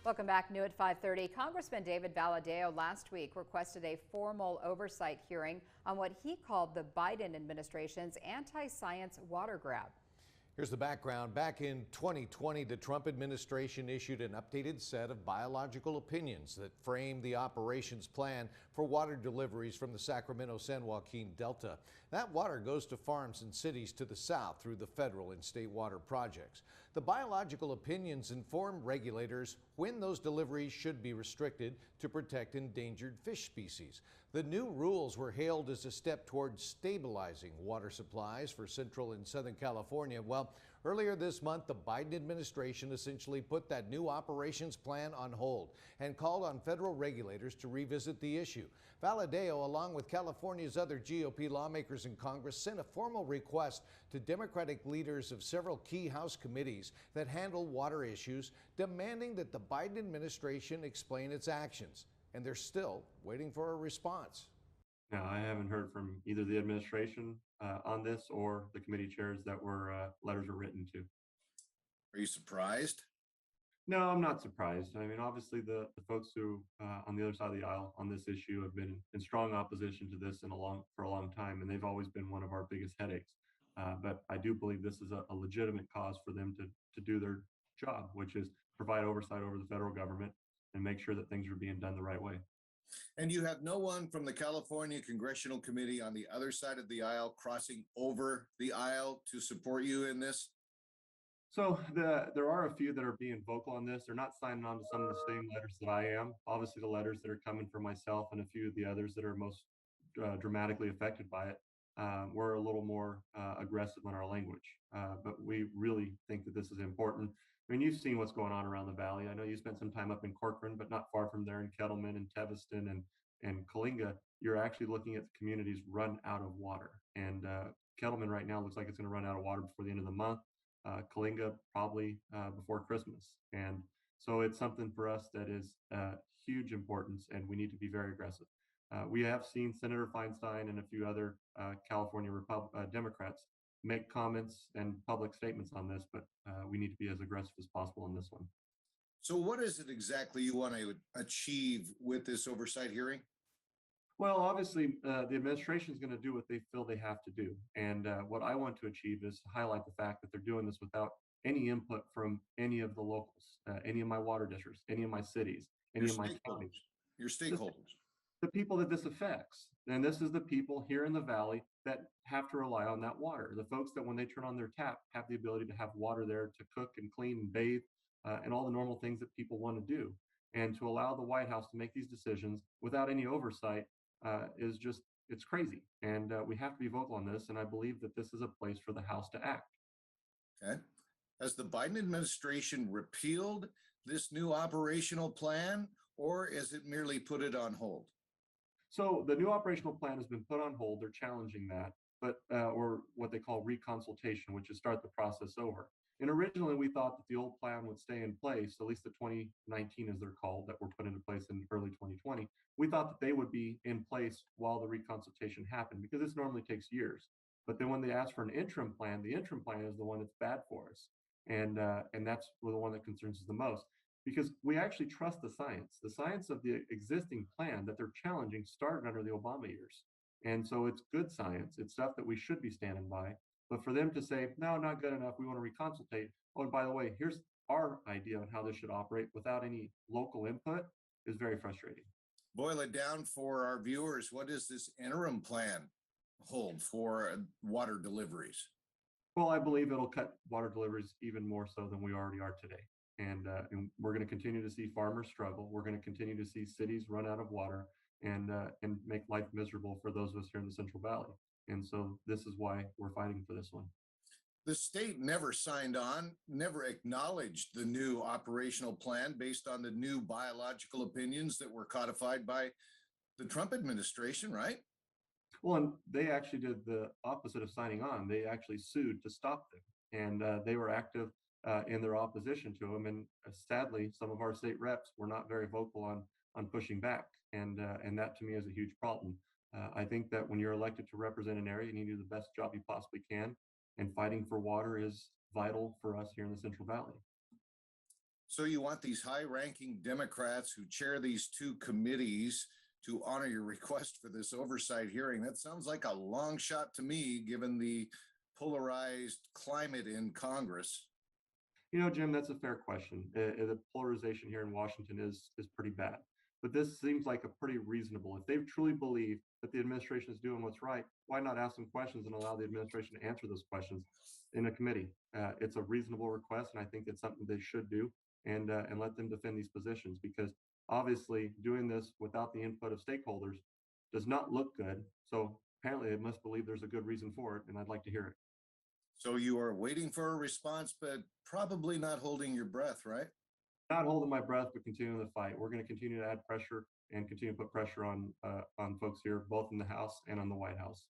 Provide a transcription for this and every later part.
Welcome back. New at 5:30. Congressman David Valadao last week requested a formal oversight hearing on what he called the Biden administration's anti-science water grab. Here's the background. Back in 2020, the Trump administration issued an updated set of biological opinions that framed the operations plan for water deliveries from the Sacramento-San Joaquin Delta. That water goes to farms and cities to the south through the federal and state water projects. The biological opinions inform regulators when those deliveries should be restricted to protect endangered fish species. The new rules were hailed as a step toward stabilizing water supplies for Central and Southern California. Well, earlier this month, the Biden administration essentially put that new operations plan on hold and called on federal regulators to revisit the issue. Valadao, along with California's other GOP lawmakers in Congress, sent a formal request to Democratic leaders of several key House committees that handle water issues, demanding that the Biden administration explain its actions. And they're still waiting for a response. No, I haven't heard from either the administration on this or the committee chairs that letters were written to. Are you surprised? No, I'm not surprised. I mean, obviously, the folks who on the other side of the aisle on this issue have been in strong opposition to this for a long time, and they've always been one of our biggest headaches. But I do believe this is a legitimate cause for them to do their job, which is provide oversight over the federal government and make sure that things are being done the right way. And you have no one from the California Congressional Committee on the other side of the aisle crossing over the aisle to support you in this? So there are a few that are being vocal on this. They're not signing on to some of the same letters that I am. Obviously, the letters that are coming from myself and a few of the others that are most dramatically affected by it, we're a little more aggressive on our language. But we really think that this is important. I mean, you've seen what's going on around the valley. I know you spent some time up in Corcoran, but not far from there in Kettleman and Teviston and Coalinga. You're actually looking at the communities run out of water. And Kettleman right now looks like it's going to run out of water before the end of the month. Coalinga probably before Christmas. And so it's something for us that is huge importance, and we need to be very aggressive. We have seen Senator Feinstein and a few other California Democrats make comments and public statements on this, but we need to be as aggressive as possible on this one. So what is it exactly you want to achieve with this oversight hearing? Well, obviously, the administration is going to do what they feel they have to do. And what I want to achieve is to highlight the fact that they're doing this without any input from any of the locals, any of my water districts, any of my cities, any of my counties. Your stakeholders. The people that this affects. And this is the people here in the valley that have to rely on that water. The folks that when they turn on their tap have the ability to have water there to cook and clean and bathe and all the normal things that people want to do. And to allow the White House to make these decisions without any oversight is just, it's crazy. And we have to be vocal on this. And I believe that this is a place for the House to act. Okay. Has the Biden administration repealed this new operational plan, or is it merely put it on hold? So the new operational plan has been put on hold. They're challenging that, but or what they call reconsultation, which is start the process over. And originally, we thought that the old plan would stay in place, at least the 2019, as they're called, that were put into place in early 2020. We thought that they would be in place while the reconsultation happened, because this normally takes years. But then when they asked for an interim plan, the interim plan is the one that's bad for us. And that's the one that concerns us the most, because we actually trust the science of the existing plan that they're challenging started under the Obama years. And so it's good science. It's stuff that we should be standing by. But for them to say, no, not good enough, we want to reconsultate. Oh, and by the way, here's our idea on how this should operate without any local input is very frustrating. Boil it down for our viewers. What does this interim plan hold for water deliveries? Well, I believe it'll cut water deliveries even more so than we already are today. And we're going to continue to see farmers struggle. We're going to continue to see cities run out of water and make life miserable for those of us here in the Central Valley. And so this is why we're fighting for this one. The state never signed on, never acknowledged the new operational plan based on the new biological opinions that were codified by the Trump administration, right? Well, and they actually did the opposite of signing on. They actually sued to stop them. And they were active in their opposition to them. And sadly, some of our state reps were not very vocal on pushing back. And that to me is a huge problem. I think that when you're elected to represent an area, you need to do the best job you possibly can. And fighting for water is vital for us here in the Central Valley. So you want these high-ranking Democrats who chair these two committees to honor your request for this oversight hearing. That sounds like a long shot to me, given the polarized climate in Congress. Jim, that's a fair question. The polarization here in Washington is pretty bad, but this seems like a pretty reasonable. If they truly believe that the administration is doing what's right, why not ask them questions and allow the administration to answer those questions in a committee? It's a reasonable request, and I think it's something they should do, and let them defend these positions, because obviously doing this without the input of stakeholders does not look good. So apparently, they must believe there's a good reason for it, and I'd like to hear it. So you are waiting for a response, but probably not holding your breath, right? Not holding my breath, but continuing the fight. We're going to continue to add pressure and continue to put pressure on folks here, both in the House and on the White House.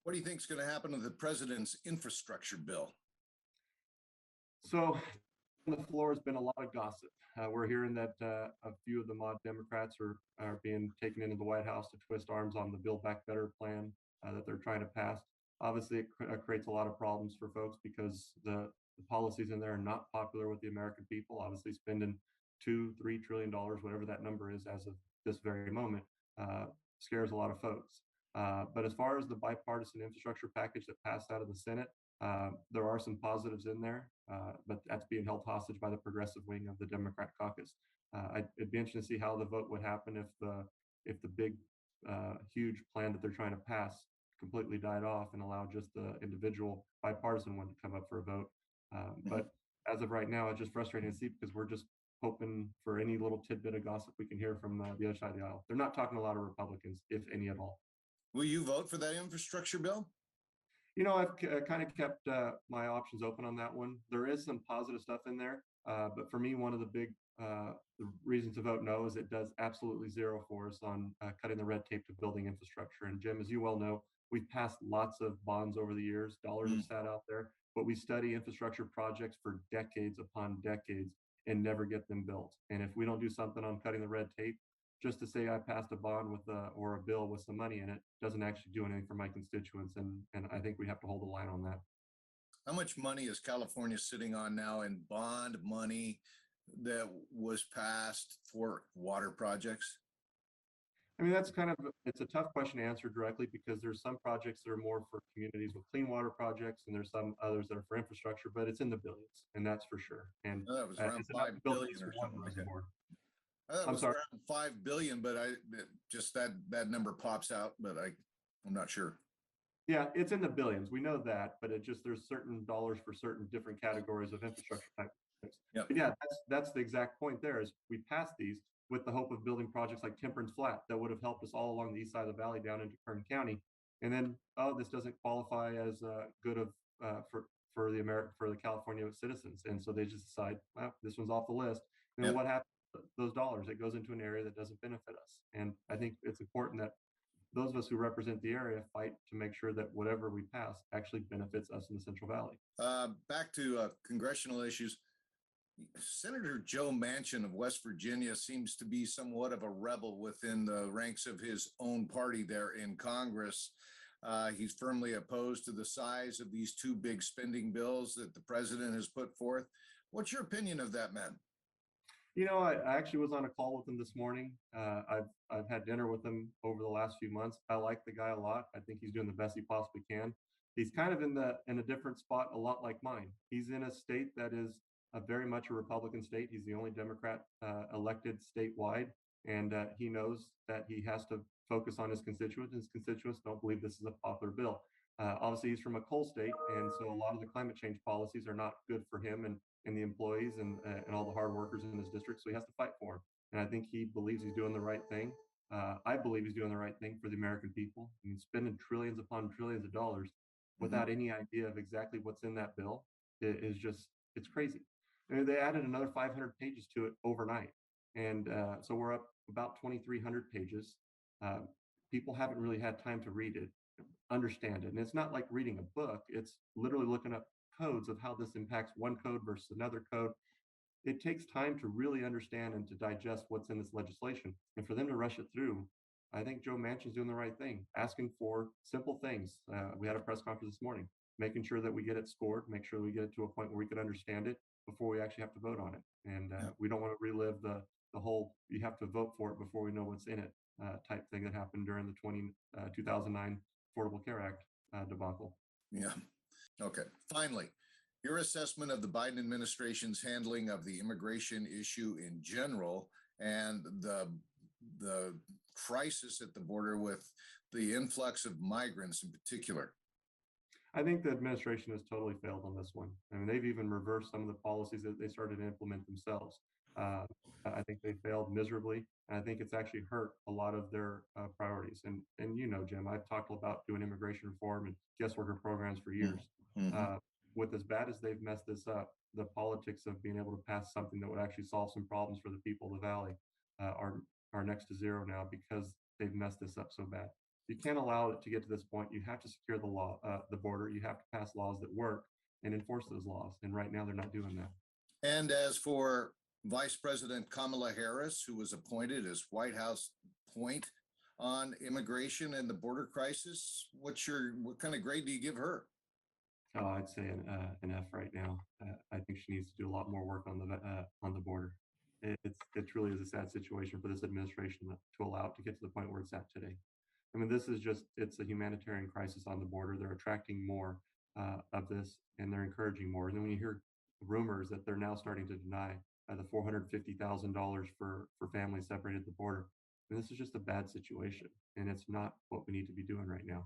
What do you think is going to happen to the president's infrastructure bill? So on the floor has been a lot of gossip. We're hearing that a few of the mod Democrats are being taken into the White House to twist arms on the Build Back Better plan that they're trying to pass. Obviously, it creates a lot of problems for folks, because the policies in there are not popular with the American people. Obviously, spending $2-3 trillion, whatever that number is, as of this very moment, scares a lot of folks. But as far as the bipartisan infrastructure package that passed out of the Senate, there are some positives in there, but that's being held hostage by the progressive wing of the Democrat caucus. It'd be interesting to see how the vote would happen if the big, huge plan that they're trying to pass completely died off and allow just the individual bipartisan one to come up for a vote. But as of right now, it's just frustrating to see, because we're just hoping for any little tidbit of gossip we can hear from the other side of the aisle. They're not talking to a lot of Republicans, if any at all. Will you vote for that infrastructure bill? I've kind of kept my options open on that one. There is some positive stuff in there, but for me, one of the big reasons to vote no is it does absolutely zero for us on cutting the red tape to building infrastructure. And Jim, as you well know, we've passed lots of bonds over the years. Dollars have sat out there, but we study infrastructure projects for decades upon decades and never get them built. And if we don't do something on cutting the red tape, just to say I passed a bond with or a bill with some money in it, doesn't actually do anything for my constituents. And I think we have to hold the line on that. How much money is California sitting on now in bond money that was passed for water projects? I mean, it's a tough question to answer directly, because there's some projects that are more for communities with clean water projects, and there's some others that are for infrastructure, but it's in the billions, and that's for sure. And That was around it's enough to 5 build billion just or one something like that. reservoir. That I'm was sorry. around 5 billion, but just that number pops out, but I'm not sure. Yeah, it's in the billions. We know that, but there's certain dollars for certain different categories of infrastructure type projects. Yep. But yeah, that's the exact point there, is we passed these with the hope of building projects like Temperance Flat that would have helped us all along the east side of the valley down into Kern County. And then, this doesn't qualify as good of for the California citizens. And so they just decide, well, this one's off the list. And then Yep. what happens to those dollars? It goes into an area that doesn't benefit us. And I think it's important that those of us who represent the area fight to make sure that whatever we pass actually benefits us in the Central Valley. Back to congressional issues. Senator Joe Manchin of West Virginia seems to be somewhat of a rebel within the ranks of his own party there in Congress. He's firmly opposed to the size of these two big spending bills that the president has put forth. What's your opinion of that man? I actually was on a call with him this morning. I've had dinner with him over the last few months. I like the guy a lot. I think he's doing the best he possibly can. He's kind of in a different spot, a lot like mine. He's in a state that is very much a Republican state. He's the only Democrat elected statewide, and he knows that he has to focus on his constituents. His constituents don't believe this is a popular bill. Obviously, he's from a coal state, and so a lot of the climate change policies are not good for him and the employees and all the hard workers in his district. So he has to fight for them. And I think he believes he's doing the right thing. I believe he's doing the right thing for the American people. I mean, spending trillions upon trillions of dollars without any idea of exactly what's in that bill is just, it's crazy. I mean, they added another 500 pages to it overnight. And so we're up about 2,300 pages. People haven't really had time to read it, understand it. And it's not like reading a book. It's literally looking up codes of how this impacts one code versus another code. It takes time to really understand and to digest what's in this legislation. And for them to rush it through, I think Joe Manchin's doing the right thing, asking for simple things. We had a press conference this morning, making sure that we get it scored, make sure we get it to a point where we can understand it, before we actually have to vote on it. And Yeah. we don't want to relive the whole you have to vote for it before we know what's in it type thing that happened during the 2009 Affordable Care Act debacle. Yeah. Okay. Finally, your assessment of the Biden administration's handling of the immigration issue in general and the crisis at the border with the influx of migrants in particular. I think the administration has totally failed on this one. I mean, they've even reversed some of the policies that they started to implement themselves. I think they failed miserably, and I think it's actually hurt a lot of their priorities. And you know, Jim, I've talked about doing immigration reform and guest worker programs for years. Mm-hmm. With as bad as they've messed this up, the politics of being able to pass something that would actually solve some problems for the people of the valley are next to zero now because they've messed this up so bad. You can't allow it to get to this point. You have to secure the border. You have to pass laws that work and enforce those laws. And right now, they're not doing that. And as for Vice President Kamala Harris, who was appointed as White House point on immigration and the border crisis, what kind of grade do you give her? Oh, I'd say an F right now. I think she needs to do a lot more work on the border. It truly is a sad situation for this administration to allow it to get to the point where it's at today. I mean, it's a humanitarian crisis on the border. They're attracting more of this and they're encouraging more. And then when you hear rumors that they're now starting to deny the $450,000 for families separated at the border, and this is just a bad situation. And it's not what we need to be doing right now.